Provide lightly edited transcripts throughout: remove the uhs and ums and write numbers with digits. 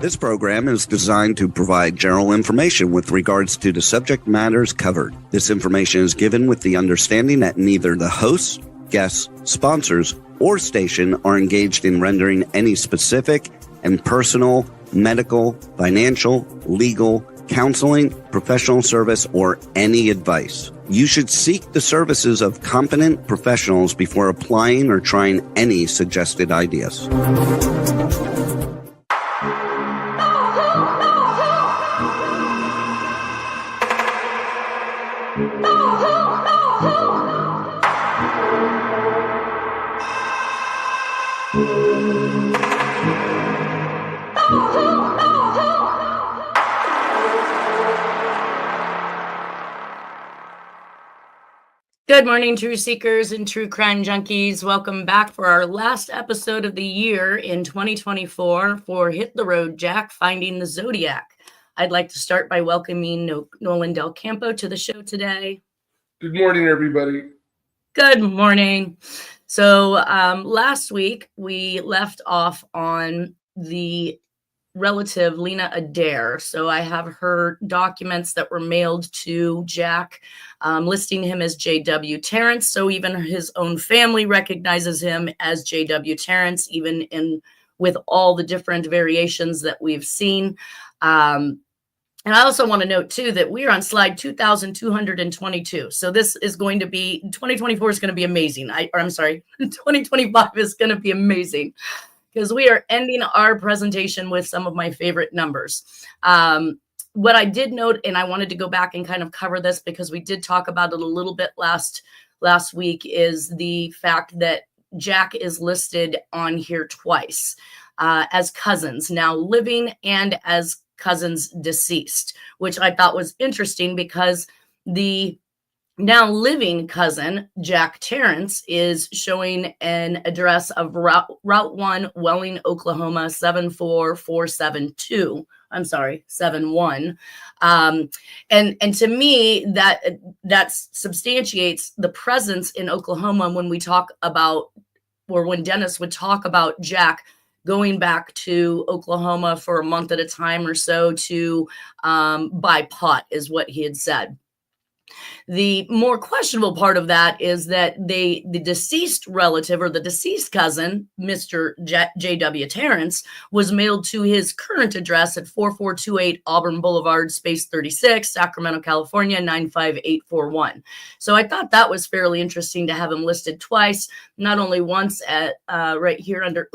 This program is designed to provide general information with regards to the subject matters covered. This information is given with the understanding that neither the hosts, guests, sponsors, or station are engaged in rendering any specific and personal, medical, financial, legal, counseling, professional service, or any advice. You should seek the services of competent professionals before applying or trying any suggested ideas. Good morning, true seekers and true crime junkies. Welcome back for our last episode of the year in 2024 for Hit the Road, Jack, Finding the Zodiac. I'd like to start by welcoming Nolan Del Campo to the show today. Good morning, everybody. Good morning. So last week we left off on the relative Lena Adair. So I have her documents that were mailed to Jack, listing him as J.W. Terrence. So even his own family recognizes him as J.W. Terrence, even with all the different variations that we've seen. And I also want to note, too, that we're on slide 2,222. So this is going to be, 2024 is going to be amazing. 2025 is going to be amazing because we are ending our presentation with some of my favorite numbers. What I did note, and I wanted to go back and kind of cover this because we did talk about it a little bit last week, is the fact that Jack is listed on here twice as cousins, now living and as cousins deceased, which I thought was interesting because the now living cousin, Jack Terrence, is showing an address of Route 1, Welling, Oklahoma, 74472. I'm sorry, 71. And to me, that substantiates the presence in Oklahoma when we talk about, or when Dennis would talk about Jack going back to Oklahoma for a month at a time or so to buy pot, is what he had said. The more questionable part of that is that the deceased relative, or the deceased cousin, Mr. J.W. Terrence, was mailed to his current address at 4428 Auburn Boulevard, space 36, Sacramento, California, 95841. So I thought that was fairly interesting to have him listed twice, not only once at right here under,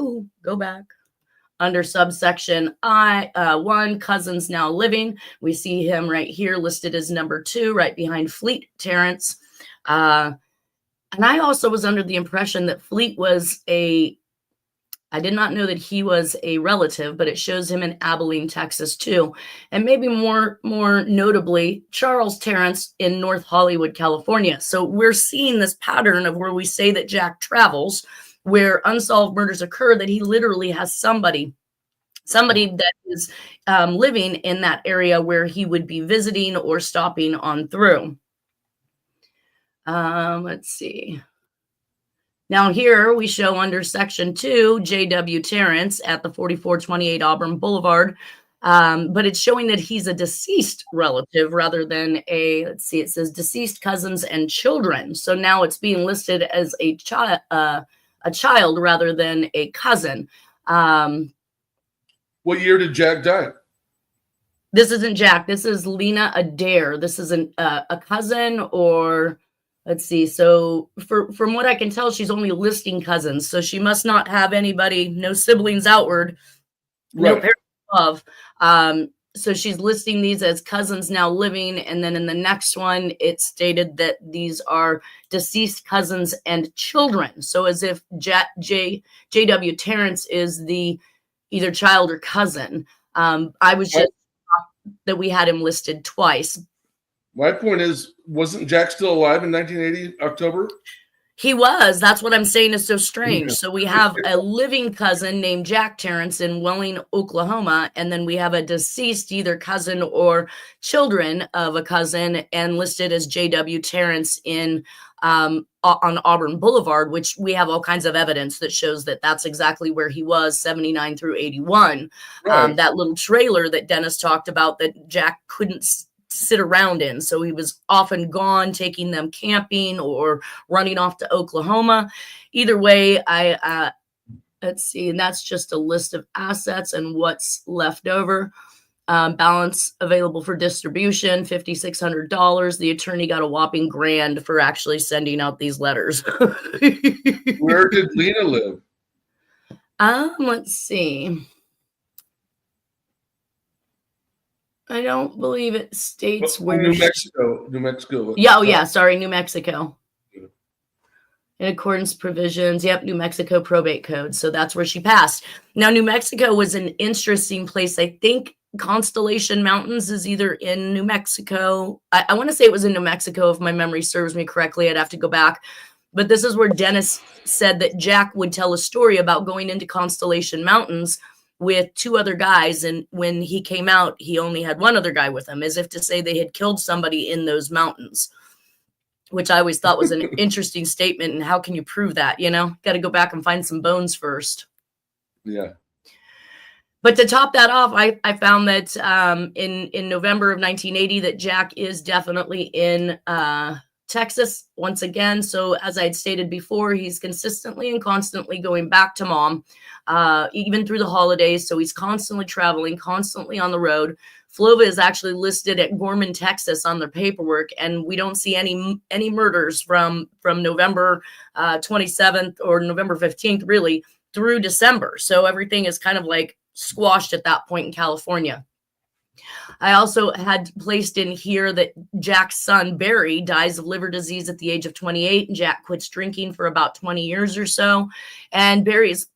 under subsection I1, cousins now living. We see him right here listed as number 2, right behind Fleet Terrence. And I also was under the impression that Fleet was I did not know that he was a relative, but it shows him in Abilene, Texas too. And maybe more notably, Charles Terrence in North Hollywood, California. So we're seeing this pattern of where we say that Jack travels, where unsolved murders occur, that he literally has somebody that is living in that area where he would be visiting or stopping on through. Let's see. Now here we show under section 2, J.W. Terrence at the 4428 Auburn Boulevard. But it's showing that he's a deceased relative rather than it says deceased cousins and children. So now it's being listed as a child rather than a cousin. What year did Jack die? This isn't Jack. This is Lena Adair. This isn't a cousin, or let's see. So from what I can tell, she's only listing cousins. So she must not have anybody, no siblings outward, no parents above. So she's listing these as cousins now living. And then in the next one, it's stated that these are deceased cousins and children. So as if J.W. Terrence is the either child or cousin. I was just shocked that we had him listed twice. My point is, wasn't Jack still alive in 1980, October? He was. That's what I'm saying is so strange. Yeah. So we have a living cousin named Jack Terrence in Welling, Oklahoma, and then we have a deceased either cousin or children of a cousin and listed as J.W. Terrence in on Auburn Boulevard, which we have all kinds of evidence that shows that that's exactly where he was, 79 through 81. Right. That little trailer that Dennis talked about that Jack couldn't sit around in. So he was often gone, taking them camping or running off to Oklahoma. Either way, let's see, and that's just a list of assets and what's left over. Balance available for distribution, $5,600. The attorney got a whopping $1,000 for actually sending out these letters. Where did Lena live? Let's see. I don't believe it states where. New Mexico. New Mexico. Yeah, oh yeah, sorry, New Mexico. In accordance provisions, yep, New Mexico probate code. So that's where she passed. Now, New Mexico was an interesting place. I think Constellation Mountains is either in New Mexico. I want to say it was in New Mexico, if my memory serves me correctly. I'd have to go back. But this is where Dennis said that Jack would tell a story about going into Constellation Mountains with 2 other guys. And when he came out, he only had 1 other guy with him, as if to say they had killed somebody in those mountains, which I always thought was an interesting statement. And how can you prove that? You know, got to go back and find some bones first. Yeah. But to top that off, I found that in November of 1980 that Jack is definitely in Texas once again. So as I'd stated before, he's consistently and constantly going back to mom, even through the holidays. So he's constantly traveling, constantly on the road. Flova is actually listed at Gorman, Texas on their paperwork, and we don't see any murders from November 27th or November 15th, really, through December. So everything is kind of like squashed at that point in California. I also had placed in here that Jack's son, Barry, dies of liver disease at the age of 28. And Jack quits drinking for about 20 years or so. And Barry's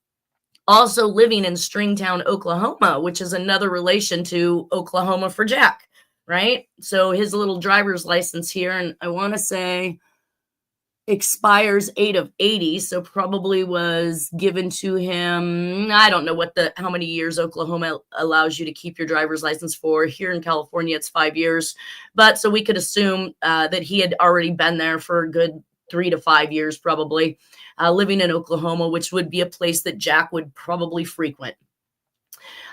also living in Stringtown, Oklahoma, which is another relation to Oklahoma for Jack, right? So his little driver's license here, and I want to say expires 8 of 80, so probably was given to him. I don't know how many years Oklahoma allows you to keep your driver's license for. Here in California, it's 5 years, but so we could assume that he had already been there for a good 3 to 5 years, probably living in Oklahoma, which would be a place that Jack would probably frequent.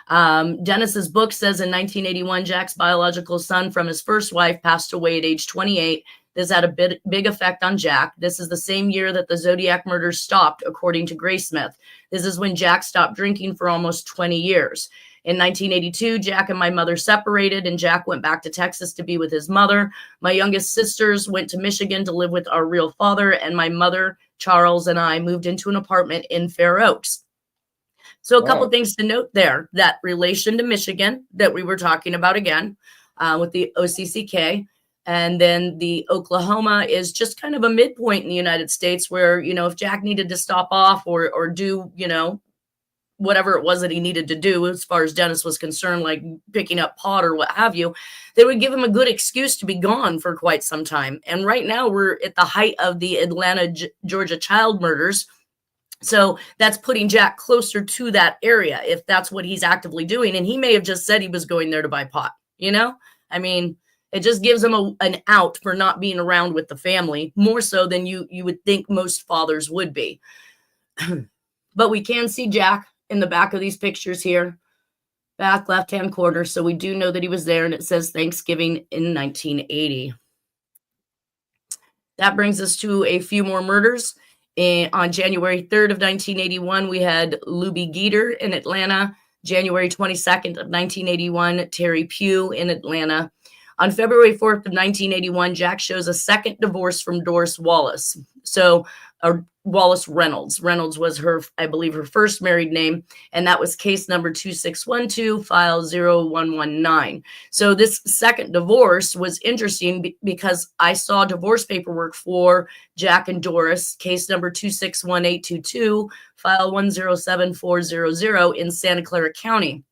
Dennis's book says in 1981, Jack's biological son from his first wife passed away at age 28. This had a big effect on Jack. This is the same year that the Zodiac murders stopped, according to Graysmith. This is when Jack stopped drinking for almost 20 years. In 1982, Jack and my mother separated, and Jack went back to Texas to be with his mother. My youngest sisters went to Michigan to live with our real father, and my mother, Charles, and I moved into an apartment in Fair Oaks. So a couple things to note there. That relation to Michigan that we were talking about again with the OCCK. And then the Oklahoma is just kind of a midpoint in the United States where, you know, if Jack needed to stop off or do, you know, whatever it was that he needed to do as far as Dennis was concerned, like picking up pot or what have you, they would give him a good excuse to be gone for quite some time. And right now we're at the height of the Atlanta, Georgia child murders. So that's putting Jack closer to that area if that's what he's actively doing. And he may have just said he was going there to buy pot, you know? I mean, it just gives him an out for not being around with the family, more so than you would think most fathers would be. But we can see Jack in the back of these pictures here, back left-hand corner. So we do know that he was there, and it says Thanksgiving in 1980. That brings us to a few more murders. On January 3rd of 1981, we had Luby Geeter in Atlanta. January 22nd of 1981, Terry Pugh in Atlanta. On February 4th of 1981, Jack shows a second divorce from Doris Wallace. So Wallace Reynolds. Reynolds was her, I believe, her first married name, and that was case number 2612, file 0119. So this second divorce was interesting because I saw divorce paperwork for Jack and Doris, case number 261822, file 107400 in Santa Clara County.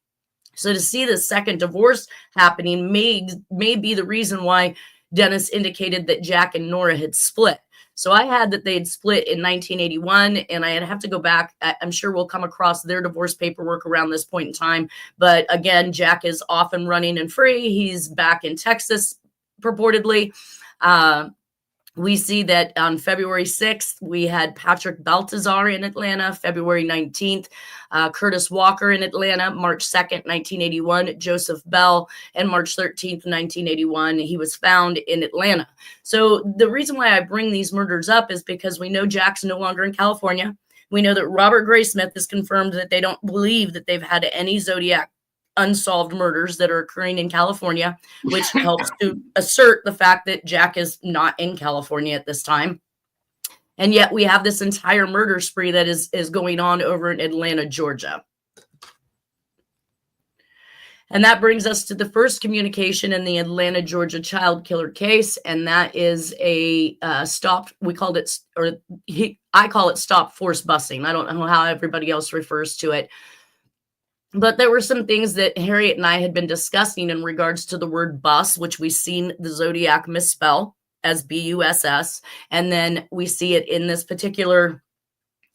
So to see the second divorce happening may be the reason why Dennis indicated that Jack and Nora had split. So I had that they'd split in 1981, and I'd have to go back. I'm sure we'll come across their divorce paperwork around this point in time. But again, Jack is off and running and free. He's back in Texas, purportedly. We see that on February 6th, we had Patrick Baltazar in Atlanta, February 19th, Curtis Walker in Atlanta, March 2nd, 1981, Joseph Bell, and March 13th, 1981, he was found in Atlanta. So the reason why I bring these murders up is because we know Jack's no longer in California. We know that Robert Graysmith has confirmed that they don't believe that they've had any Zodiac unsolved murders that are occurring in California, which helps to assert the fact that Jack is not in California at this time. And yet we have this entire murder spree that is going on over in Atlanta, Georgia. And that brings us to the first communication in the Atlanta, Georgia child killer case. And that is a stop. We called it, I call it stop force busing. I don't know how everybody else refers to it. But there were some things that Harriet and I had been discussing in regards to the word bus, which we've seen the Zodiac misspell as BUSS. And then we see it in this particular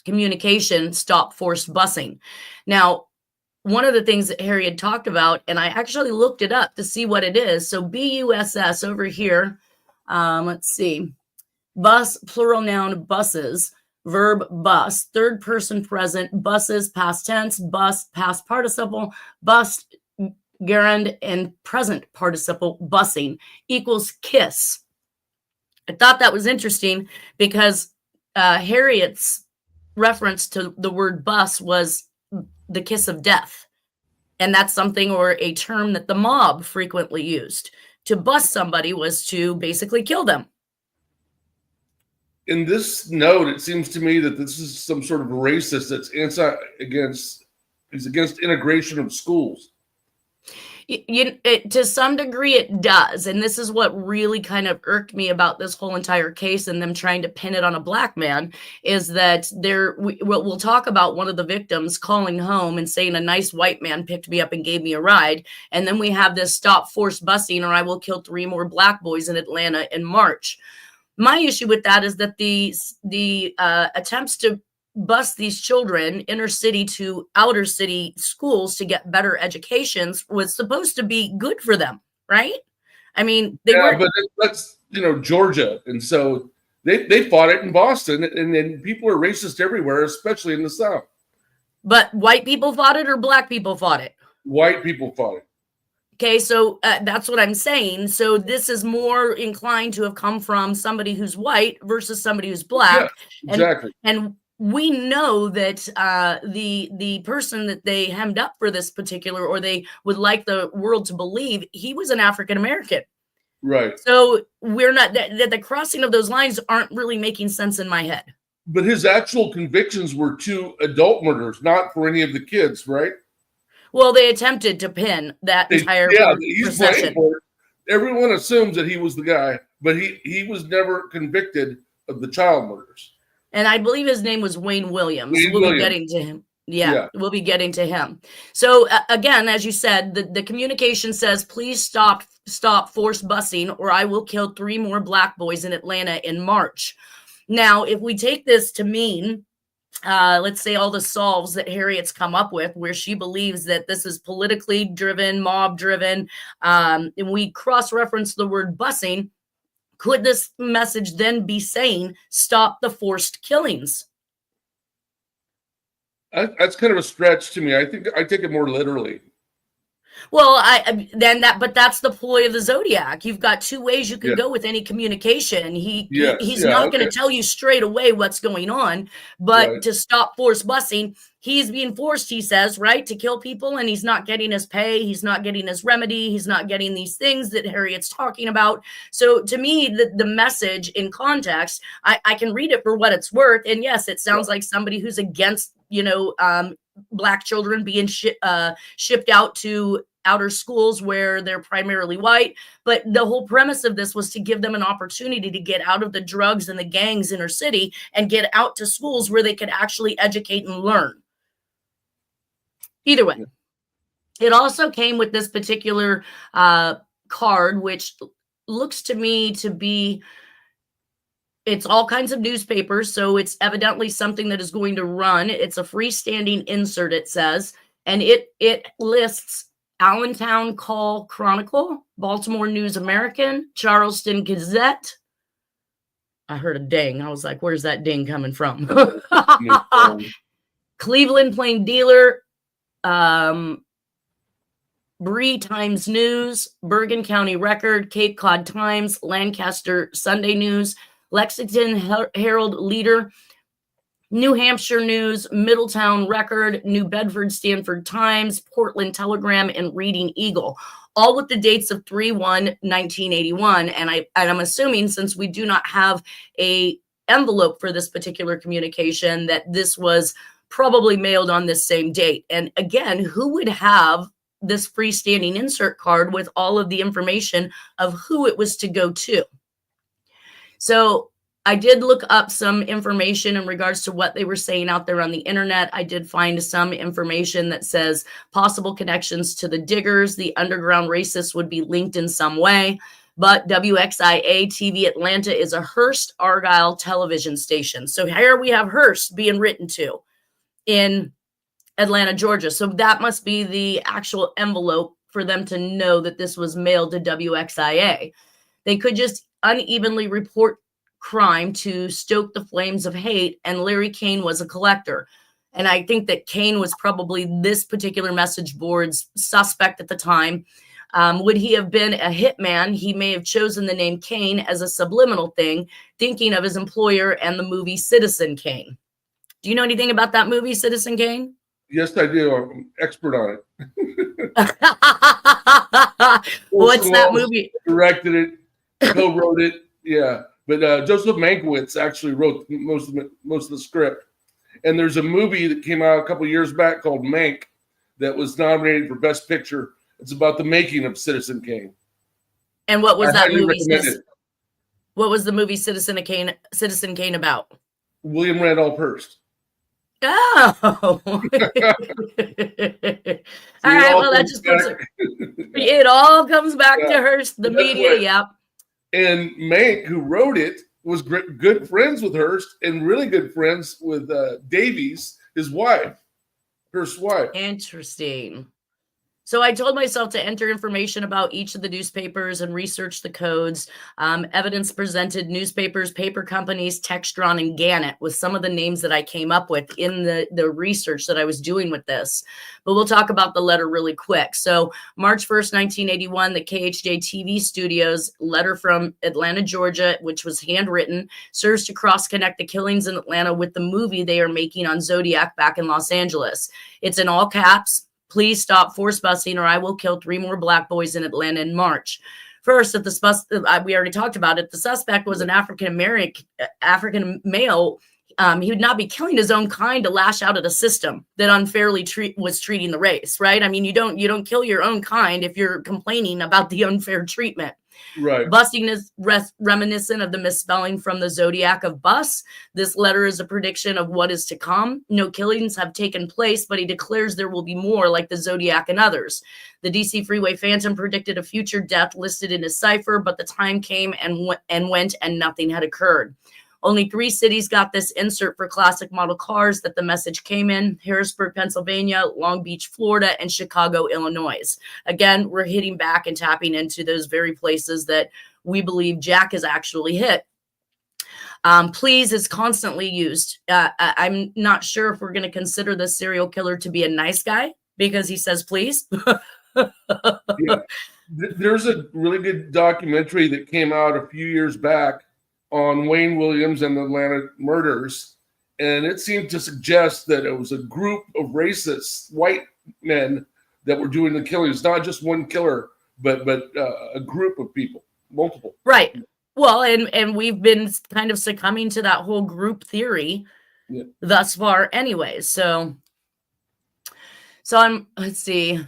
communication, stop forced busing. Now, one of the things that Harriet talked about, and I actually looked it up to see what it is. So BUSS over here, let's see, bus, plural noun, buses. Verb bus, third person present, buses, past tense, bus, past participle, bus, gerund, and present participle, busing equals kiss. I thought that was interesting because Harriet's reference to the word bus was the kiss of death. And that's something, or a term that the mob frequently used. To bust somebody was to basically kill them. In this note, it seems to me that this is some sort of racist that's against integration of schools. To some degree, it does. And this is what really kind of irked me about this whole entire case and them trying to pin it on a black man, is that we'll talk about one of the victims calling home and saying a nice white man picked me up and gave me a ride. And then we have this stop forced busing, or I will kill 3 more black boys in Atlanta in March. My issue with that is that the attempts to bus these children inner city to outer city schools to get better educations was supposed to be good for them, right? I mean, they were. But that's Georgia, and so they fought it in Boston, and then people are racist everywhere, especially in the South. But white people fought it, or black people fought it? White people fought it. Okay, so that's what I'm saying. So this is more inclined to have come from somebody who's white versus somebody who's black. Yeah, exactly. And we know that the person that they hemmed up for this particular, or they would like the world to believe, he was an African American. Right. So we're not that the crossing of those lines aren't really making sense in my head. But his actual convictions were 2 adult murders, not for any of the kids, right? Well, they attempted to pin that entire he's blamed for it. Everyone assumes that he was the guy, but he was never convicted of the child murders. And I believe his name was Wayne Williams. Be getting to him. Yeah, we'll be getting to him. So again, as you said, the communication says, please stop force busing, or I will kill 3 more black boys in Atlanta in March. Now, if we take this to mean, let's say all the solves that Harriet's come up with, where she believes that this is politically driven, mob driven, and we cross-reference the word busing, could this message then be saying, stop the forced killings? That's kind of a stretch to me. I think I take it more literally. Well, but that's the ploy of the Zodiac. You've got 2 ways you can go with any communication. He's not going to tell you straight away what's going on, but to stop force busing, he's being forced, he says, right, to kill people, and he's not getting his pay, he's not getting his remedy, he's not getting these things that Harriet's talking about. So to me, the message in context, I can read it for what it's worth, and yes, it sounds like somebody who's against, black children being shipped out to outer schools where they're primarily white. But the whole premise of this was to give them an opportunity to get out of the drugs and the gangs inner city and get out to schools where they could actually educate and learn. Either way, it also came with this particular card, which looks to me to be it's all kinds of newspapers, so it's evidently something that is going to run. It's a freestanding insert, it says, and it lists Allentown Call Chronicle, Baltimore News American, Charleston Gazette. I heard a ding. I was like, where's that ding coming from? Cleveland Plain Dealer, Bree Times News, Bergen County Record, Cape Cod Times, Lancaster Sunday News, Lexington Herald Leader, New Hampshire News, Middletown Record, New Bedford Stanford Times, Portland Telegram, and Reading Eagle, all with the dates of 3/1/1981. And I'm assuming, since we do not have a envelope for this particular communication, that this was probably mailed on this same date. And again, who would have this freestanding insert card with all of the information of who it was to go to? So I did look up some information in regards to what they were saying out there on the internet. I did find some information that says possible connections to the Diggers. The underground racists would be linked in some way. But WXIA TV Atlanta is a Hearst Argyle television station. So here we have Hearst being written to in Atlanta, Georgia. So that must be the actual envelope for them to know that this was mailed to WXIA. They could just unevenly report crime to stoke the flames of hate, and Larry Kane was a collector. And I think that Kane was probably this particular message board's suspect at the time. Would he have been a hitman? He may have chosen the name Kane as a subliminal thing, thinking of his employer and the movie Citizen Kane. Do you know anything about that movie, Citizen Kane? Yes, I do. I'm an expert on it. What's that movie? Directed it, co-wrote it. Yeah. But Joseph Mankiewicz actually wrote most of the script. And there's a movie that came out a couple years back called Mank that was nominated for Best Picture. It's about the making of Citizen Kane. And what was that movie? What was the movie Citizen Kane about? William Randolph Hearst. Oh. All right. Well, that just it all comes back to Hearst, the media. Right. Yep. And Mank, who wrote it, was good friends with Hearst and really good friends with Davies, his wife, Hearst's wife. Interesting. So I told myself to enter information about each of the newspapers and research the codes. Evidence presented: newspapers, paper companies, Textron, and Gannett was some of the names that I came up with in the research that I was doing with this. But we'll talk about the letter really quick. So March 1st, 1981, the KHJ TV studios, letter from Atlanta, Georgia, which was handwritten, serves to cross-connect the killings in Atlanta with the movie they are making on Zodiac back in Los Angeles. It's in all caps. Please stop force busing or I will kill 3 more black boys in Atlanta in March. First, we already talked about it. The suspect was an African male. He would not be killing his own kind to lash out at a system that unfairly was treating the race, right? I mean, you don't kill your own kind if you're complaining about the unfair treatment. Right. Busting is reminiscent of the misspelling from the Zodiac of bus. This letter is a prediction of what is to come. No killings have taken place, but he declares there will be more, like the Zodiac and others. The DC Freeway Phantom predicted a future death listed in his cipher, but the time came and went and nothing had occurred. Only 3 cities got this insert for classic model cars that the message came in: Harrisburg, Pennsylvania, Long Beach, Florida, and Chicago, Illinois. Again, we're hitting back and tapping into those very places that we believe Jack is actually hit. Please is constantly used. I'm not sure if we're going to consider this serial killer to be a nice guy because he says please. Yeah. There's a really good documentary that came out a few years back on Wayne Williams and the Atlanta murders, and it seemed to suggest that it was a group of racist white men that were doing the killings, not just one killer, but a group of people, multiple. Right. Well, and we've been kind of succumbing to that whole group theory thus far anyways. So let's see.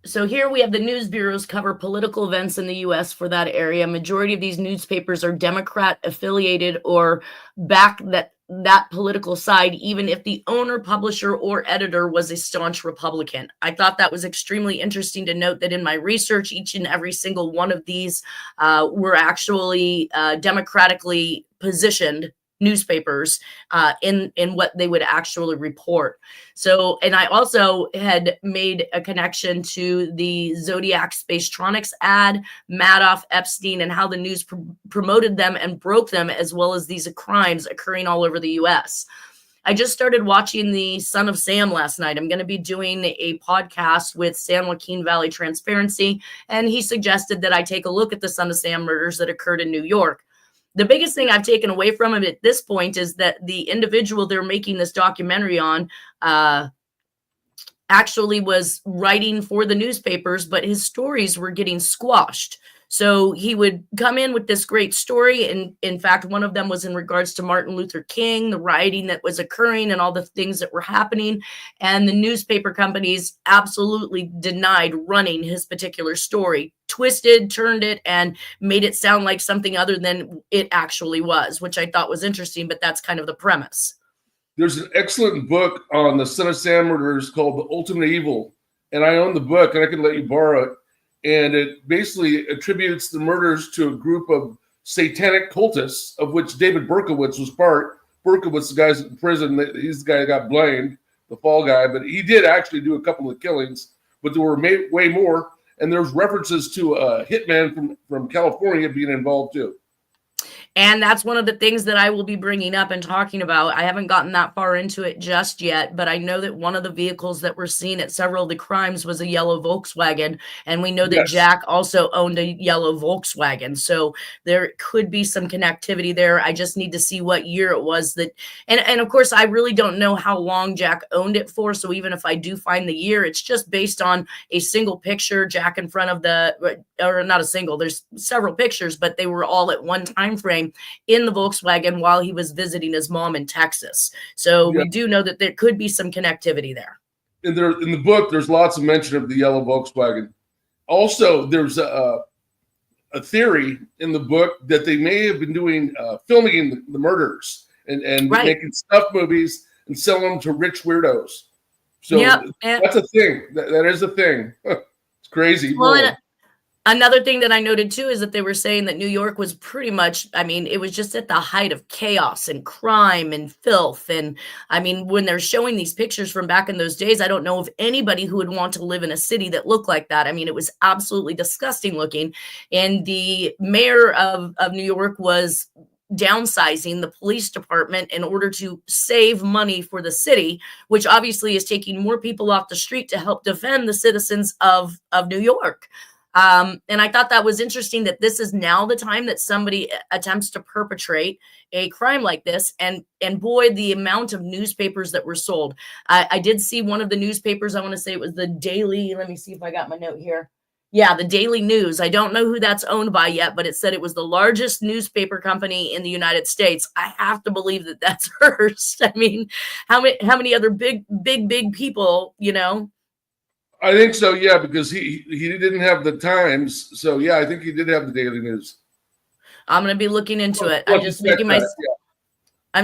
So here we have the news bureaus cover political events in the U.S. for that area. Majority of these newspapers are Democrat affiliated or back that political side, even if the owner, publisher, or editor was a staunch Republican. I thought that was extremely interesting to note that in my research, each and every single one of these were actually democratically positioned newspapers in what they would actually report. So, and I also had made a connection to the Zodiac Spacetronics ad, Madoff, Epstein, and how the news promoted them and broke them, as well as these crimes occurring all over the U.S. I just started watching the Son of Sam last night. I'm going to be doing a podcast with San Joaquin Valley Transparency, and he suggested that I take a look at the Son of Sam murders that occurred in New York. The biggest thing I've taken away from him at this point is that the individual they're making this documentary on actually was writing for the newspapers, but his stories were getting squashed. So he would come in with this great story. And in fact, one of them was in regards to Martin Luther King, the rioting that was occurring and all the things that were happening. And the newspaper companies absolutely denied running his particular story, twisted, turned it, and made it sound like something other than it actually was, which I thought was interesting, but that's kind of the premise. There's an excellent book on the Son of Sam murders called The Ultimate Evil. And I own the book and I can let you borrow it. And it basically attributes the murders to a group of satanic cultists, of which David Berkowitz was part. Berkowitz, the guy's in prison. He's the guy that got blamed, the fall guy. But he did actually do a couple of killings, but there were way more. And there's references to a hitman from California being involved too. And that's one of the things that I will be bringing up and talking about. I haven't gotten that far into it just yet, but I know that one of the vehicles that were seen at several of the crimes was a yellow Volkswagen. And we know that Yes. Jack also owned a yellow Volkswagen. So there could be some connectivity there. I just need to see what year it was that, and of course, I really don't know how long Jack owned it for. So even if I do find the year, it's just based on a single picture, Jack in front of or not a single, there's several pictures, but they were all at one time frame in the Volkswagen while he was visiting his mom in Texas. So we do know that there could be some connectivity there. In the book, there's lots of mention of the yellow Volkswagen. Also, there's a theory in the book that they may have been doing filming the murders and Right. making stuff movies and selling them to rich weirdos. So that's a thing. That is a thing. It's crazy. Well, another thing that I noted too is that they were saying that New York was pretty much, I mean, it was just at the height of chaos and crime and filth. And I mean, when they're showing these pictures from back in those days, I don't know of anybody who would want to live in a city that looked like that. I mean, it was absolutely disgusting looking. And the mayor of New York was downsizing the police department in order to save money for the city, which obviously is taking more people off the street to help defend the citizens of New York. And I thought that was interesting that this is now the time that somebody attempts to perpetrate a crime like this. And boy, the amount of newspapers that were sold. I did see one of the newspapers, I want to say it was the Daily, let me see if I got my note here. Yeah, the Daily News. I don't know who that's owned by yet, but it said it was the largest newspaper company in the United States. I have to believe that that's hers. I mean, how many other big people, you know? I think so, yeah, because he didn't have the Times. So, yeah, I think he did have the Daily News. I'm going to be looking into it. I'm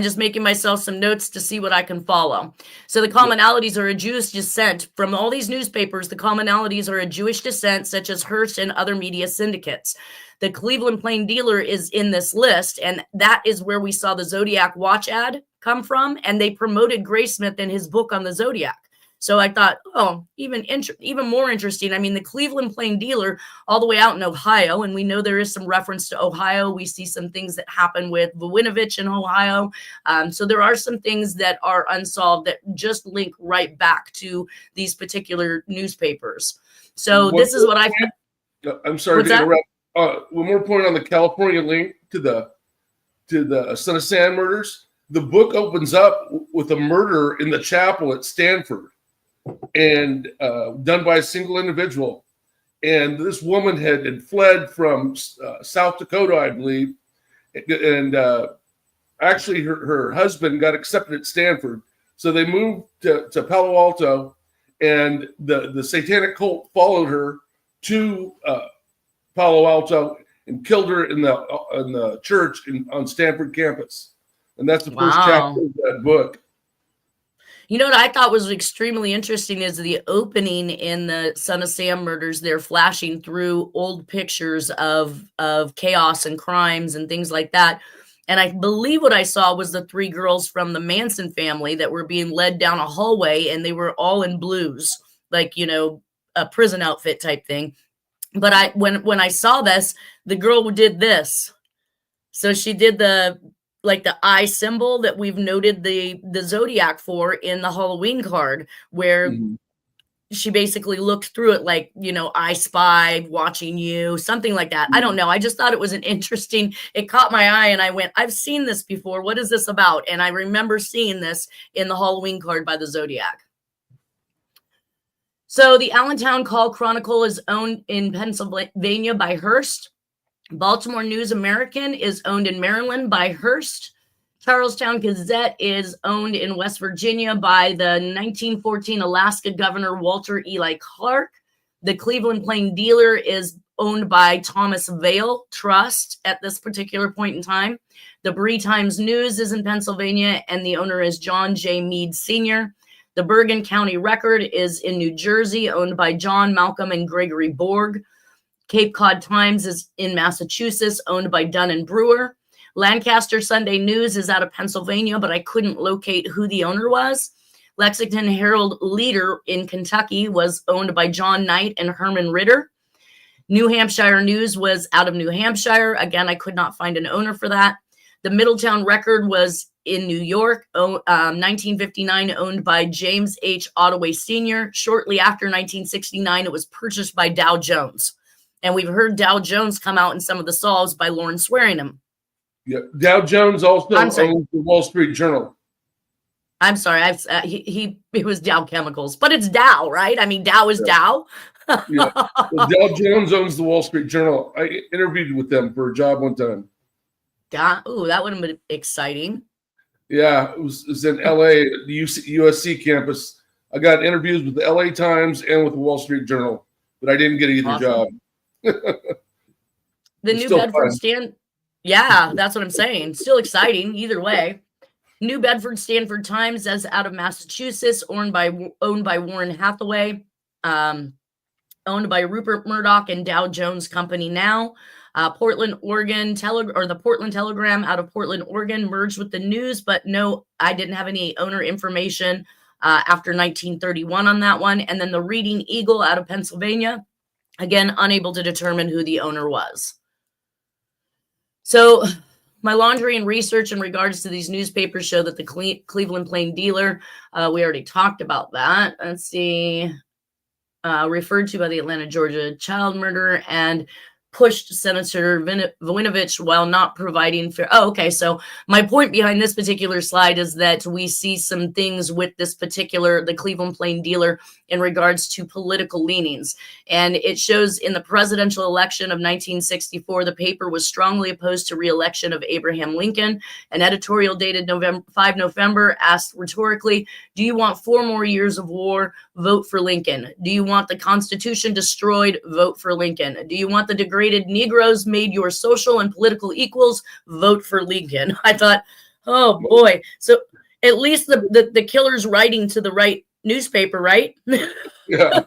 just making myself some notes to see what I can follow. So the commonalities are a Jewish descent. From all these newspapers, the commonalities are a Jewish descent, such as Hearst and other media syndicates. The Cleveland Plain Dealer is in this list, and that is where we saw the Zodiac watch ad come from, and they promoted Graysmith in his book on the Zodiac. So I thought, even more interesting. I mean, the Cleveland Plain Dealer all the way out in Ohio, and we know there is some reference to Ohio. We see some things that happen with Voinovich in Ohio. So there are some things that are unsolved that just link right back to these particular newspapers. So this is what I'm sorry to interrupt. One more point on the California link to the Son of Sam murders. The book opens up with a murder in the chapel at Stanford, and done by a single individual. And this woman had fled from South Dakota, I believe. And actually her husband got accepted at Stanford. So they moved to Palo Alto, and the satanic cult followed her to Palo Alto and killed her in the church on Stanford campus. And that's the first Wow. chapter of that book. You know what I thought was extremely interesting is the opening in the Son of Sam murders. They're flashing through old pictures of chaos and crimes and things like that. And I believe what I saw was the 3 girls from the Manson family that were being led down a hallway, and they were all in blues, like, you know, a prison outfit type thing. But when I saw this, the girl did this. So she did the eye symbol that we've noted the Zodiac for in the Halloween card, where she basically looked through it like, you know, I spy watching you, something like that. I don't know. I just thought it was it caught my eye, and I went, I've seen this before. What is this about? And I remember seeing this in the Halloween card by the Zodiac. So the Allentown Call Chronicle is owned in Pennsylvania by Hearst. Baltimore News American is owned in Maryland by Hearst. Charlestown Gazette is owned in West Virginia by the 1914 Alaska Governor Walter Eli Clark. The Cleveland Plain Dealer is owned by Thomas Vale Trust at this particular point in time. The Bree Times News is in Pennsylvania, and the owner is John J. Meade Sr. The Bergen County Record is in New Jersey, owned by John Malcolm and Gregory Borg. Cape Cod Times is in Massachusetts, owned by Dunn and Brewer. Lancaster Sunday News is out of Pennsylvania, but I couldn't locate who the owner was. Lexington Herald Leader in Kentucky was owned by John Knight and Herman Ritter. New Hampshire News was out of New Hampshire. Again, I could not find an owner for that. The Middletown Record was in New York, 1959, owned by James H. Ottaway Sr. Shortly after 1969, it was purchased by Dow Jones. And we've heard Dow Jones come out in some of the solves by Lauren Swearingham. Yeah, Dow Jones also owns the Wall Street Journal. I'm sorry, it was Dow Chemicals, but it's Dow, right? I mean, Dow is Dow. Yeah. Well, Dow Jones owns the Wall Street Journal. I interviewed with them for a job one time. Ooh, that would have been exciting. Yeah, it was in LA, the USC campus. I got interviews with the LA Times and with the Wall Street Journal, but I didn't get either job. The New Bedford Stand. Yeah, that's what I'm saying. Still exciting either way. New Bedford Stanford Times is out of Massachusetts, owned by Warren Hathaway, owned by Rupert Murdoch and Dow Jones Company now. Portland, Oregon, the Portland Telegram out of Portland, Oregon merged with the News, but no, I didn't have any owner information after 1931 on that one. And then the Reading Eagle out of Pennsylvania, again, unable to determine who the owner was. So my laundry and research in regards to these newspapers show that the Cleveland Plain Dealer, we already talked about that. Let's see, referred to by the Atlanta, Georgia child murderer and pushed Senator Voinovich while not providing fair. Oh, okay. So my point behind this particular slide is that we see some things with the Cleveland Plain Dealer in regards to political leanings. And it shows in the presidential election of 1964, the paper was strongly opposed to re-election of Abraham Lincoln. An editorial dated 5 November asked rhetorically, do you want 4 more years of war? Vote for Lincoln. Do you want the Constitution destroyed? Vote for Lincoln. Do you want the degraded Negroes made your social and political equals? Vote for Lincoln. I thought, oh boy. So at least the killer's writing to the right newspaper, right? Yeah.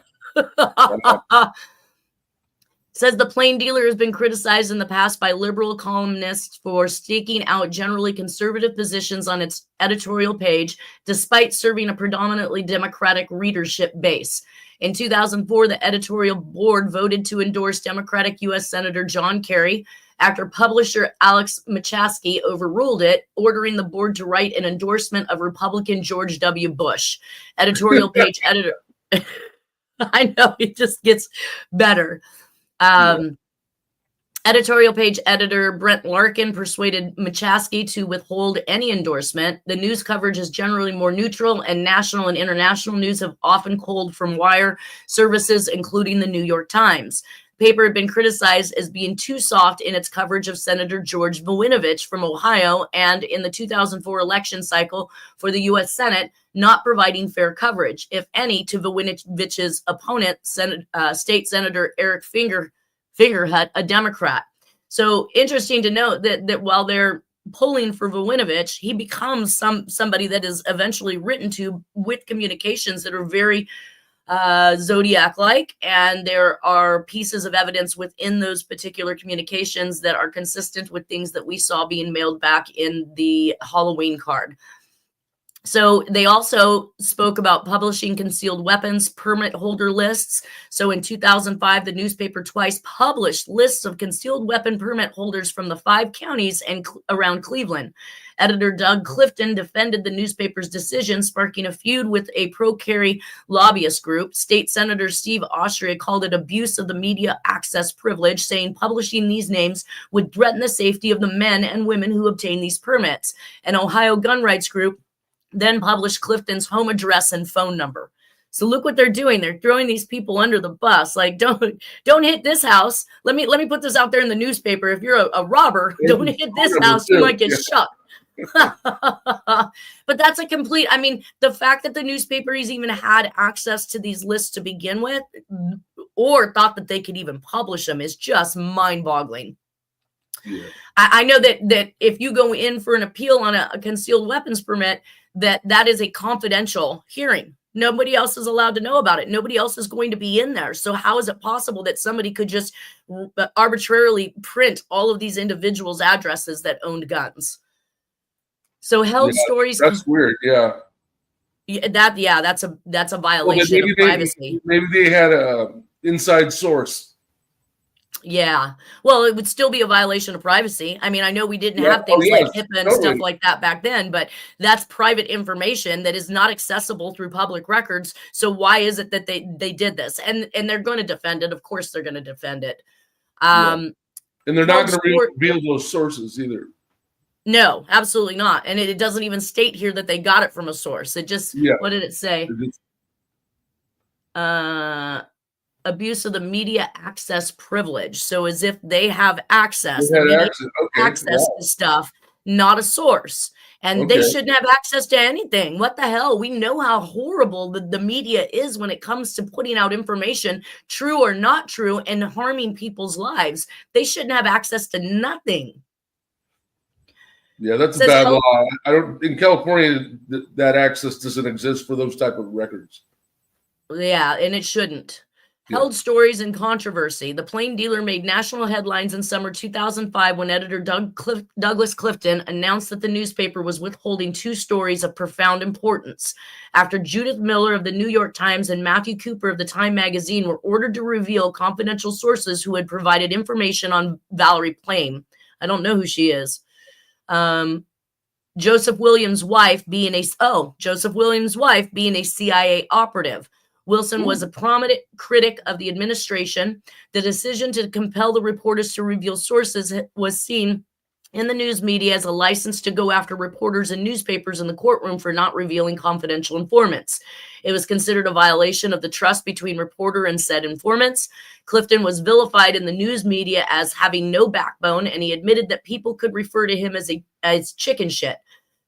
Says the Plain Dealer has been criticized in the past by liberal columnists for staking out generally conservative positions on its editorial page, despite serving a predominantly Democratic readership base. In 2004, the editorial board voted to endorse Democratic U.S. Senator John Kerry after publisher Alex Machaski overruled it, ordering the board to write an endorsement of Republican George W. Bush. Editorial page editor. I know, it just gets better. Editorial page editor Brent Larkin persuaded Machaski to withhold any endorsement. The news coverage is generally more neutral, and national and international news have often culled from wire services, including the New York Times. The paper had been criticized as being too soft in its coverage of Senator George Voinovich from Ohio, and in the 2004 election cycle for the U.S. Senate, not providing fair coverage, if any, to Voinovich's opponent, State Senator Eric Fingerhut, a Democrat. So interesting to note that while they're pulling for Voinovich, he becomes somebody that is eventually written to with communications that are very Zodiac-like, and there are pieces of evidence within those particular communications that are consistent with things that we saw being mailed back in the Halloween card. So they also spoke about publishing concealed weapons permit holder lists. So in 2005, the newspaper twice published lists of concealed weapon permit holders from the 5 counties and around Cleveland. Editor Doug Clifton defended the newspaper's decision, sparking a feud with a pro-carry lobbyist group. State Senator Steve Austria called it abuse of the media access privilege, saying publishing these names would threaten the safety of the men and women who obtain these permits. An Ohio gun rights group then published Clifton's home address and phone number. So look what they're doing. They're throwing these people under the bus. Like, don't hit this house. Let me put this out there in the newspaper. If you're a robber, don't hit this house. You might get shot. But that's a complete, I mean, the fact that the newspapers even had access to these lists to begin with, or thought that they could even publish them, is just mind-boggling. Yeah. I know that if you go in for an appeal on a concealed weapons permit, that is a confidential hearing. Nobody else is allowed to know about it. Nobody else is going to be in there. So how is it possible that somebody could just arbitrarily print all of these individuals' addresses that owned guns? So held stories. That's weird. Yeah. That's a violation of privacy. Maybe they had a inside source. Yeah. Well, it would still be a violation of privacy. I mean, I know we didn't have things like HIPAA and stuff like that back then, but that's private information that is not accessible through public records. So why is it that they did this? And they're going to defend it. Of course, they're going to defend it. And they're not going to reveal those sources either. No, absolutely not. And it doesn't even state here that they got it from a source. It just, what did it say? Abuse of the media access privilege. So as if they have access, access to stuff, not a source. And they shouldn't have access to anything. What the hell? We know how horrible the media is when it comes to putting out information, true or not true, and harming people's lives. They shouldn't have access to nothing. Yeah, that's a bad law. In California, that access doesn't exist for those type of records. Yeah, and it shouldn't. Held stories and controversy. The Plain Dealer made national headlines in summer 2005 when editor Douglas Clifton announced that the newspaper was withholding 2 stories of profound importance. After Judith Miller of the New York Times and Matthew Cooper of the Time magazine were ordered to reveal confidential sources who had provided information on Valerie Plame. I don't know who she is. Joseph Williams' wife being a CIA operative. Wilson was a prominent critic of the administration. The decision to compel the reporters to reveal sources was seen in the news media as a license to go after reporters and newspapers in the courtroom for not revealing confidential informants. It was considered a violation of the trust between reporter and said informants. Clifton was vilified in the news media as having no backbone, and he admitted that people could refer to him as chicken shit.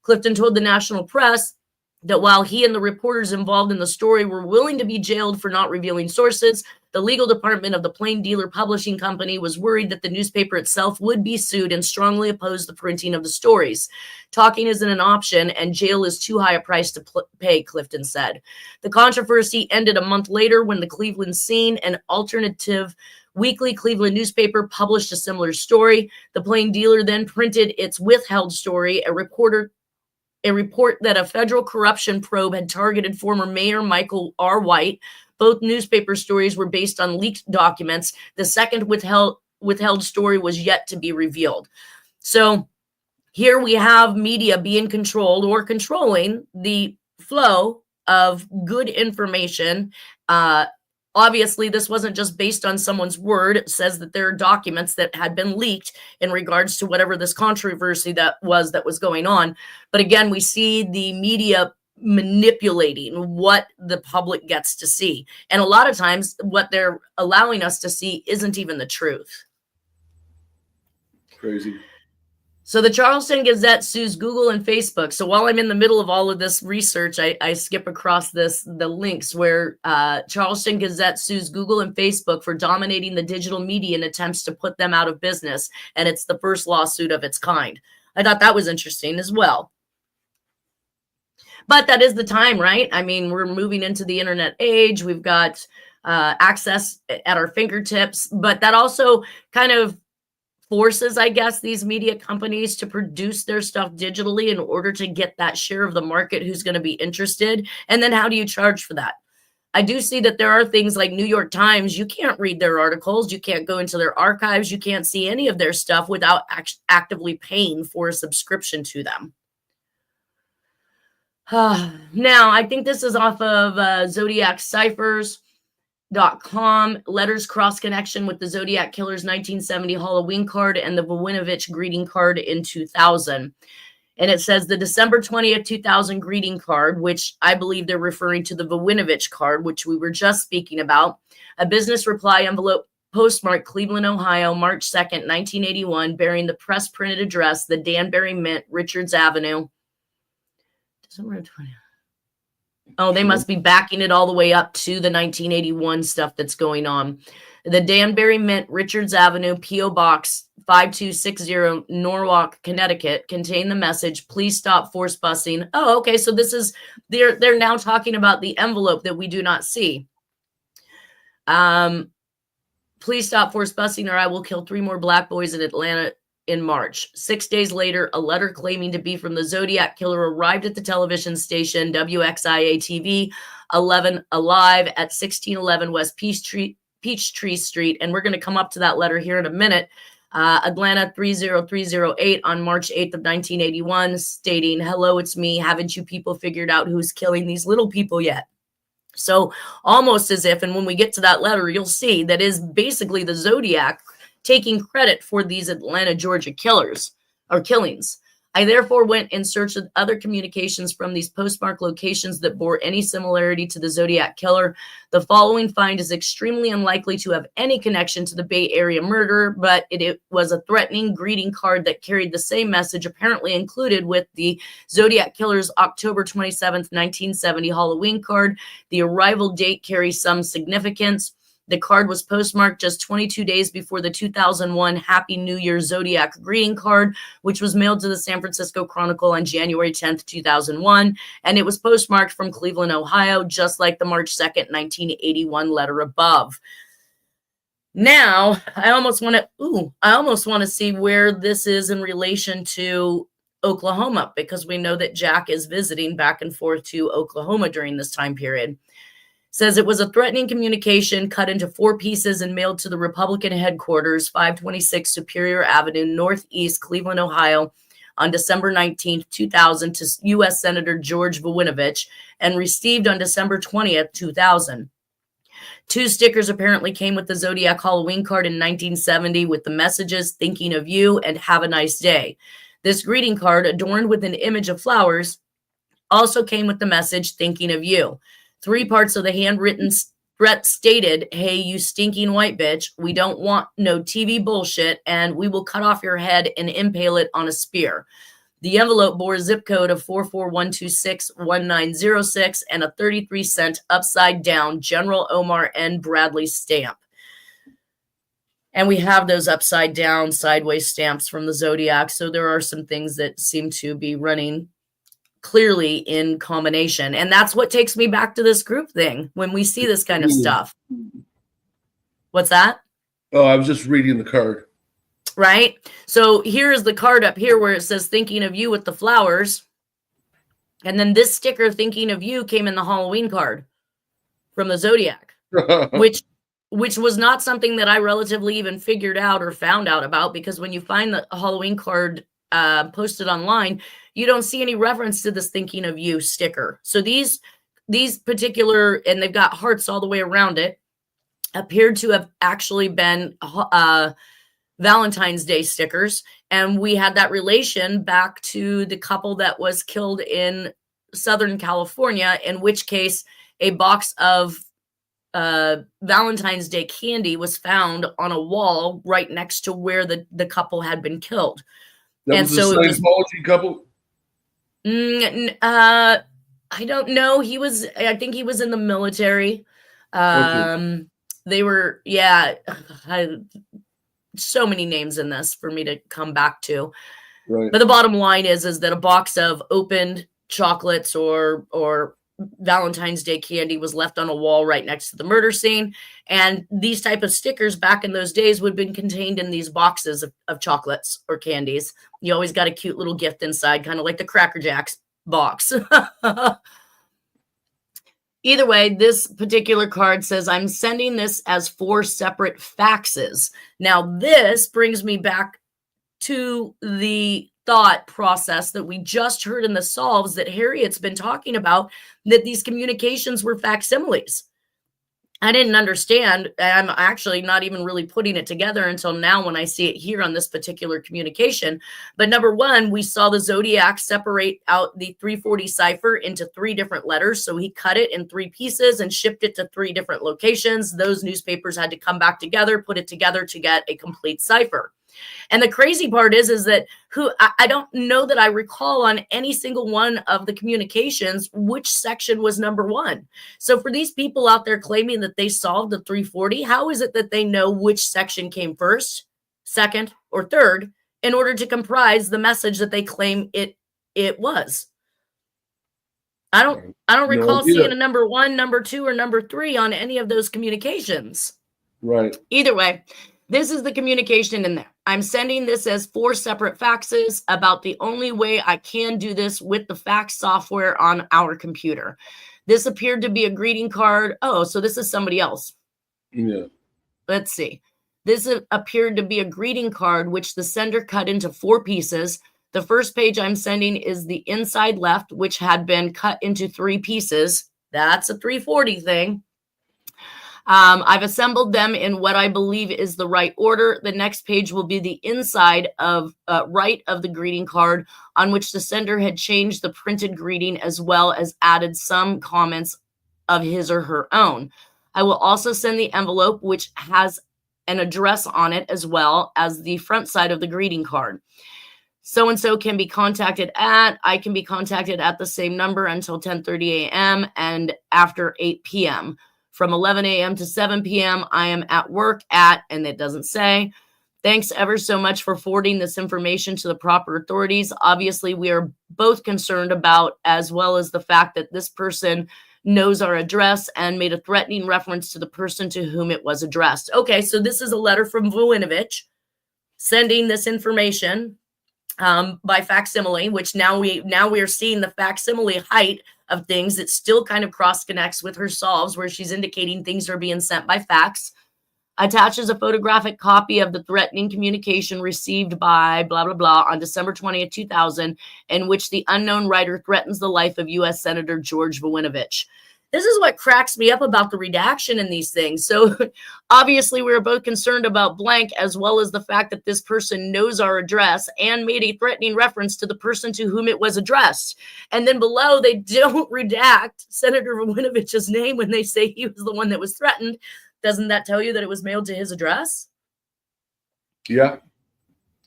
Clifton told the national press that while he and the reporters involved in the story were willing to be jailed for not revealing sources, the legal department of the Plain Dealer Publishing Company was worried that the newspaper itself would be sued and strongly opposed the printing of the stories. Talking isn't an option, and jail is too high a price to pay, Clifton said. The controversy ended a month later when the Cleveland Scene, an alternative weekly Cleveland newspaper, published a similar story. The Plain Dealer then printed its withheld story, a report that a federal corruption probe had targeted former Mayor Michael R. White. Both newspaper stories were based on leaked documents. The second withheld story was yet to be revealed. So here we have media being controlled or controlling the flow of good information. Obviously, this wasn't just based on someone's word. It says that there are documents that had been leaked in regards to whatever this controversy that was going on. But again, we see the media manipulating what the public gets to see. And a lot of times what they're allowing us to see isn't even the truth. Crazy. So the Charleston Gazette sues Google and Facebook. So while I'm in the middle of all of this research, I skip across the links where Charleston Gazette sues Google and Facebook for dominating the digital media and attempts to put them out of business. And it's the first lawsuit of its kind. I thought that was interesting as well. But that is the time, right? I mean, we're moving into the internet age. We've got access at our fingertips, but that also kind of forces, I guess, these media companies to produce their stuff digitally in order to get that share of the market who's going to be interested. And then how do you charge for that? I do see that there are things like New York Times. You can't read their articles. You can't go into their archives. You can't see any of their stuff without actively paying for a subscription to them. Now, I think this is off of Zodiac Ciphers. .com, letters cross connection with the Zodiac Killer's 1970 Halloween card and the Vowinovich greeting card in 2000. And it says the December 20th, 2000 greeting card, which I believe they're referring to the Vowinovich card, which we were just speaking about. A business reply envelope postmarked Cleveland, Ohio, March 2nd, 1981, bearing the press printed address, the Danbury Mint, Richards Avenue. December 20th. Oh, they must be backing it all the way up to the 1981 stuff that's going on. The Danbury Mint, Richards Avenue, P.O. Box 5260, Norwalk, Connecticut, contain the message, please stop force busing. Oh, okay. So this is, they're now talking about the envelope that we do not see. Please stop force busing or I will kill 3 more black boys in Atlanta in March. 6 days later, a letter claiming to be from the Zodiac Killer arrived at the television station WXIA-TV 11 Alive at 1611 West Peachtree Street. And we're going to come up to that letter here in a minute. Atlanta 30308 on March 8th of 1981, stating, hello, it's me. Haven't you people figured out who's killing these little people yet? So almost as if, and when we get to that letter, you'll see that is basically the Zodiac taking credit for these Atlanta, Georgia killings. I therefore went in search of other communications from these postmark locations that bore any similarity to the Zodiac Killer. The following find is extremely unlikely to have any connection to the Bay Area murder, but it was a threatening greeting card that carried the same message apparently included with the Zodiac Killer's October 27th, 1970 Halloween card. The arrival date carries some significance. The card was postmarked just 22 days before the 2001 Happy New Year Zodiac greeting card, which was mailed to the San Francisco Chronicle on January 10th, 2001. And it was postmarked from Cleveland, Ohio, just like the March 2nd, 1981 letter above. Now, I almost want to see where this is in relation to Oklahoma, because we know that Jack is visiting back and forth to Oklahoma during this time period. Says it was a threatening communication cut into 4 pieces and mailed to the Republican headquarters, 526 Superior Avenue, Northeast, Cleveland, Ohio, on December 19th, 2000 to U.S. Senator George Vowinovich and received on December 20th, 2000. 2 stickers apparently came with the Zodiac Halloween card in 1970 with the messages, thinking of you and have a nice day. This greeting card, adorned with an image of flowers, also came with the message, thinking of you. 3 parts of the handwritten threat stated, hey, you stinking white bitch, we don't want no TV bullshit, and we will cut off your head and impale it on a spear. The envelope bore a zip code of 441261906 and a 33-cent upside-down General Omar N. Bradley stamp. And we have those upside-down, sideways stamps from the Zodiac, so there are some things that seem to be running clearly in combination. And that's what takes me back to this group thing when we see this kind of stuff. What's that? Oh, I was just reading the card. Right? So here's the card up here where it says thinking of you with the flowers. And then this sticker, thinking of you, came in the Halloween card from the Zodiac, which was not something that I relatively even figured out or found out about, because when you find the Halloween card posted online, you don't see any reference to this thinking of you sticker. So these particular, and they've got hearts all the way around it, appeared to have actually been Valentine's Day stickers. And we had that relation back to the couple that was killed in Southern California, in which case a box of Valentine's Day candy was found on a wall right next to where the couple had been killed. That was so the Scientology couple? I don't know. I think he was in the military. Okay. They were, so many names in this for me to come back to. Right. But the bottom line is that a box of opened chocolates or Valentine's Day candy was left on a wall right next to the murder scene. And these type of stickers back in those days would have been contained in these boxes of chocolates or candies. You always got a cute little gift inside, kind of like the Cracker Jacks box. Either way, this particular card says, I'm sending this as 4 separate faxes. Now, this brings me back to the thought process that we just heard in the solves that Harriet's been talking about, that these communications were facsimiles. I didn't understand. I'm actually not even really putting it together until now when I see it here on this particular communication. But number one, we saw the Zodiac separate out the 340 cipher into 3 different letters. So he cut it in 3 pieces and shipped it to 3 different locations. Those newspapers had to come back together, put it together to get a complete cipher. And the crazy part is that I don't know that I recall on any single one of the communications which section was number 1. So for these people out there claiming that they solved the 340, how is it that they know which section came first, second, or third in order to comprise the message that they claim it was? I don't recall seeing a number 1, number 2, or number 3 on any of those communications. Right. Either way, this is the communication in there. I'm sending this as 4 separate faxes about the only way I can do this with the fax software on our computer. This appeared to be a greeting card. Oh, so this is somebody else. Yeah. Let's see. This appeared to be a greeting card, which the sender cut into 4 pieces. The first page I'm sending is the inside left, which had been cut into 3 pieces. That's a 340 thing. I've assembled them in what I believe is the right order. The next page will be the inside of right of the greeting card, on which the sender had changed the printed greeting as well as added some comments of his or her own. I will also send the envelope, which has an address on it as well as the front side of the greeting card. So-and-so can be contacted at, I can be contacted at the same number until 10:30 a.m. and after 8 p.m. From 11 a.m. to 7 p.m., I am at work at, and it doesn't say. Thanks ever so much for forwarding this information to the proper authorities. Obviously, we are both concerned about, as well as the fact that this person knows our address and made a threatening reference to the person to whom it was addressed. Okay, so this is a letter from Vuinovich sending this information by facsimile, which now we are seeing the facsimile height of things. It still kind of cross connects with her solves where she's indicating things are being sent by fax. Attaches a photographic copy of the threatening communication received by blah, blah, blah on December 20th, 2000, in which the unknown writer threatens the life of U.S. Senator George Vuinovich. This is what cracks me up about the redaction in these things. So obviously we were both concerned about blank, as well as the fact that this person knows our address and made a threatening reference to the person to whom it was addressed. And then below, they don't redact Senator Vuinovich's name when they say he was the one that was threatened. Doesn't that tell you that it was mailed to his address? Yeah.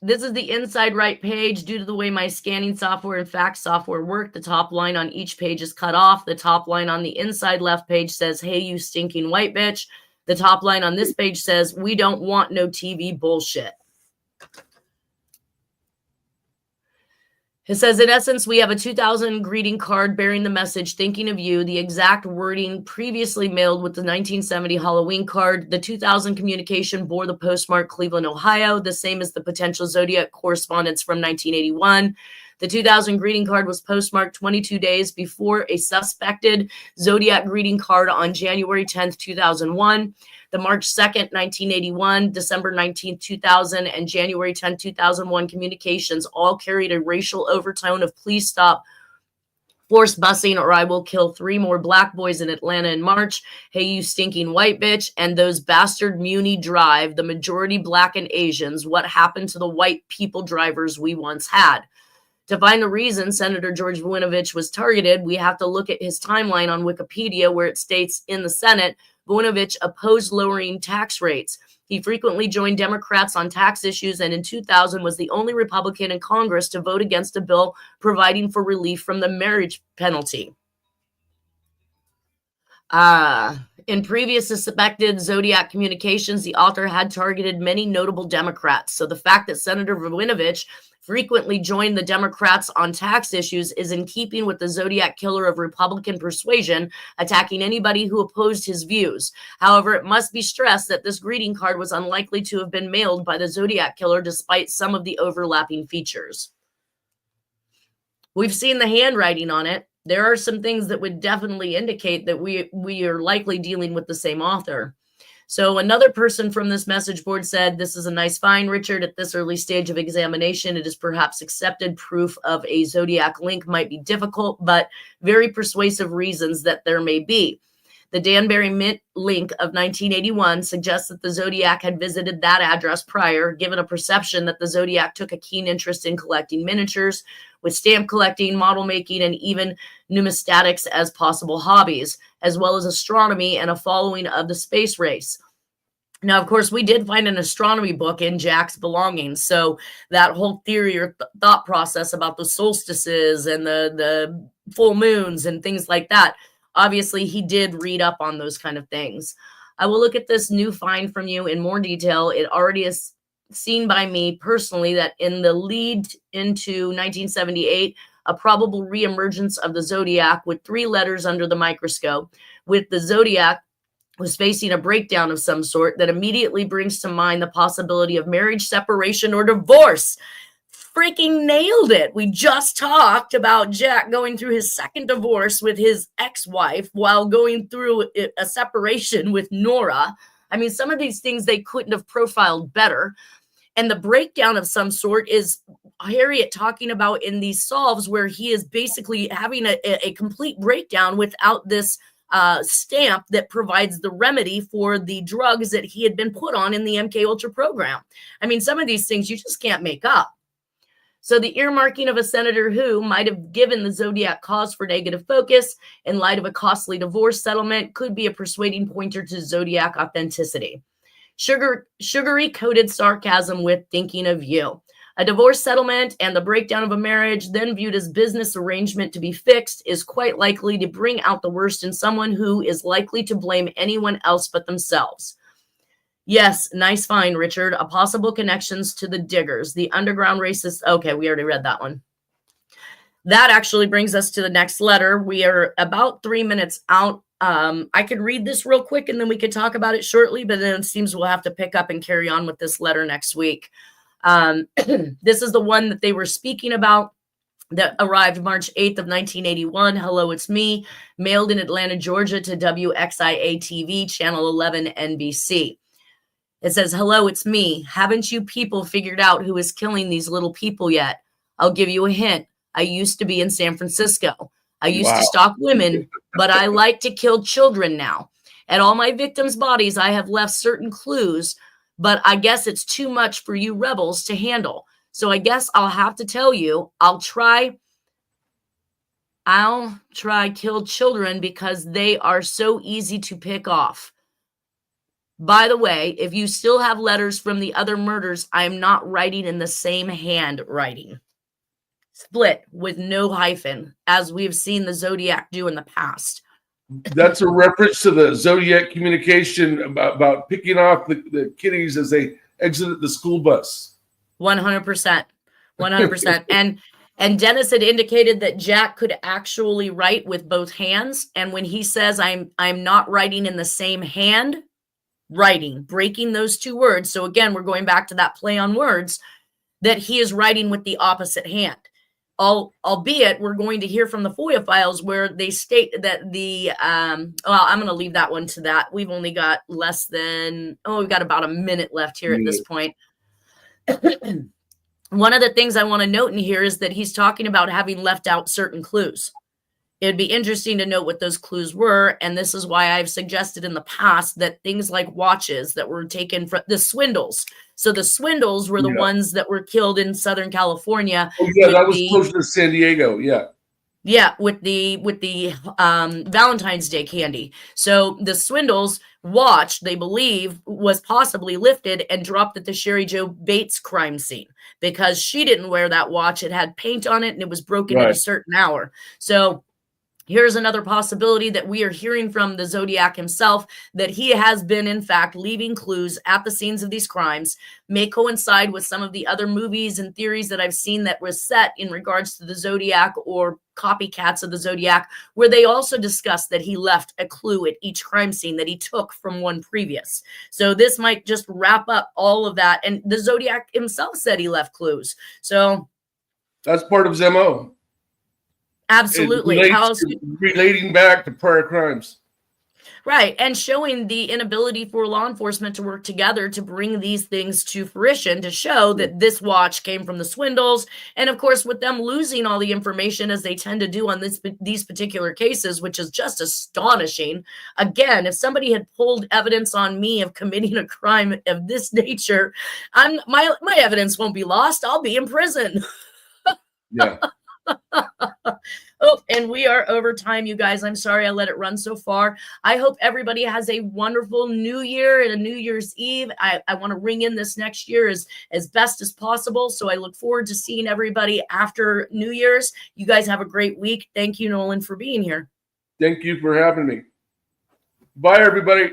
This is the inside right page. Due to the way my scanning software and fax software work, the top line on each page is cut off. The top line on the inside left page says, "Hey, you stinking white bitch." The top line on this page says, "We don't want no TV bullshit." It says, in essence, we have a 2000 greeting card bearing the message, "Thinking of you." The exact wording previously mailed with the 1970 Halloween card. The 2000 communication bore the postmark Cleveland, Ohio, the same as the potential Zodiac correspondence from 1981. The 2000 greeting card was postmarked 22 days before a suspected Zodiac greeting card on January 10th, 2001. The March 2nd, 1981, December 19th, 2000, and January 10th, 2001 communications all carried a racial overtone of "Please stop forced busing or I will kill 3 more black boys in Atlanta in March. Hey, you stinking white bitch." And those bastard Muni drive, the majority black and Asians. What happened to the white people drivers we once had? To find the reason Senator George Vuinovich was targeted, we have to look at his timeline on Wikipedia, where it states, in the Senate, Vuinovich opposed lowering tax rates. He frequently joined Democrats on tax issues, and in 2000 was the only Republican in Congress to vote against a bill providing for relief from the marriage penalty. In previous suspected Zodiac communications, the author had targeted many notable Democrats. So the fact that Senator Vuinovich frequently joined the Democrats on tax issues is in keeping with the Zodiac Killer of Republican persuasion, attacking anybody who opposed his views. However, it must be stressed that this greeting card was unlikely to have been mailed by the Zodiac Killer despite some of the overlapping features. We've seen the handwriting on it. There are some things that would definitely indicate that we are likely dealing with the same author. So another person from this message board said, "This is a nice find, Richard. At this early stage of examination, it is perhaps accepted. Proof of a Zodiac link might be difficult, but very persuasive reasons that there may be. The Danbury Mint link of 1981 suggests that the Zodiac had visited that address prior, given a perception that the Zodiac took a keen interest in collecting miniatures, with stamp collecting, model making, and even numismatics as possible hobbies, as well as astronomy and a following of the space race." Now, of course, we did find an astronomy book in Jack's belongings. So that whole theory or thought process about the solstices and the full moons and things like that, obviously, he did read up on those kind of things. I will look at this new find from you in more detail. It already is seen by me personally that in the lead into 1978, a probable reemergence of the Zodiac with 3 letters under the microscope, with the Zodiac was facing a breakdown of some sort that immediately brings to mind the possibility of marriage, separation, or divorce. Freaking nailed it. We just talked about Jack going through his second divorce with his ex-wife while going through a separation with Nora. I mean, some of these things they couldn't have profiled better. And the breakdown of some sort is Harriet talking about in these solves where he is basically having a complete breakdown without this stamp that provides the remedy for the drugs that he had been put on in the MK Ultra program. I mean, some of these things you just can't make up. So the earmarking of a senator who might have given the Zodiac cause for negative focus in light of a costly divorce settlement could be a persuading pointer to Zodiac authenticity. Sugary coated sarcasm with thinking of you. A divorce settlement and the breakdown of a marriage, then viewed as business arrangement to be fixed, is quite likely to bring out the worst in someone who is likely to blame anyone else but themselves. Yes, nice find, Richard. A possible connections to the Diggers, the underground racists. Okay, we already read that one. That actually brings us to the next letter. We are about 3 minutes out. I could read this real quick and then we could talk about it shortly, but then it seems we'll have to pick up and carry on with this letter next week. This is the one that they were speaking about that arrived March 8th of 1981. Hello, it's me. Mailed in Atlanta, Georgia to WXIA-TV, Channel 11, NBC. It says, "Hello, it's me. Haven't you people figured out who is killing these little people yet? I'll give you a hint. I used to be in San Francisco. I used to stalk women, but I like to kill children now. At all my victims' bodies, I have left certain clues, but I guess it's too much for you rebels to handle. So I guess I'll have to tell you, I'll try kill children because they are so easy to pick off. By the way, if you still have letters from the other murders, I am not writing in the same handwriting. Split with no hyphen, as we've seen the Zodiac do in the past." That's a reference to the Zodiac communication about picking off the kiddies as they exited the school bus. 100%. 100%. And Dennis had indicated that Jack could actually write with both hands. And when he says, I'm not writing in the same hand, writing, breaking those two words. So again, we're going back to that play on words, that he is writing with the opposite hand. Albeit we're going to hear from the FOIA files where they state that I'm going to leave that one to that. We've only got we've got about a minute left here at this point. One of the things I want to note in here is that he's talking about having left out certain clues. It'd be interesting to note what those clues were. And this is why I've suggested in the past that things like watches that were taken from the swindles. So the swindles were the ones that were killed in Southern California. Oh, yeah, that was closer to San Diego. Yeah. Yeah, with the Valentine's Day candy. So the swindles watch, they believe, was possibly lifted and dropped at the Sherry Jo Bates crime scene because she didn't wear that watch. It had paint on it and it was broken at a certain hour. So Here's another possibility that we are hearing from the Zodiac himself, that he has been, in fact, leaving clues at the scenes of these crimes, may coincide with some of the other movies and theories that I've seen that was set in regards to the Zodiac or copycats of the Zodiac, where they also discussed that he left a clue at each crime scene that he took from one previous. So this might just wrap up all of that. And the Zodiac himself said he left clues. So that's part of his MO. Absolutely. Relating back to prior crimes. Right. And showing the inability for law enforcement to work together to bring these things to fruition, to show that this watch came from the swindles. And of course, with them losing all the information, as they tend to do on these particular cases, which is just astonishing. Again, if somebody had pulled evidence on me of committing a crime of this nature, my evidence won't be lost. I'll be in prison. Yeah. Oh, and we are over time, you guys. I'm sorry I let it run so far. I hope everybody has a wonderful New Year and a New Year's Eve. I want to ring in this next year as best as possible. So I look forward to seeing everybody after New Year's. You guys have a great week. Thank you, Nolan, for being here. Thank you for having me. Bye, everybody.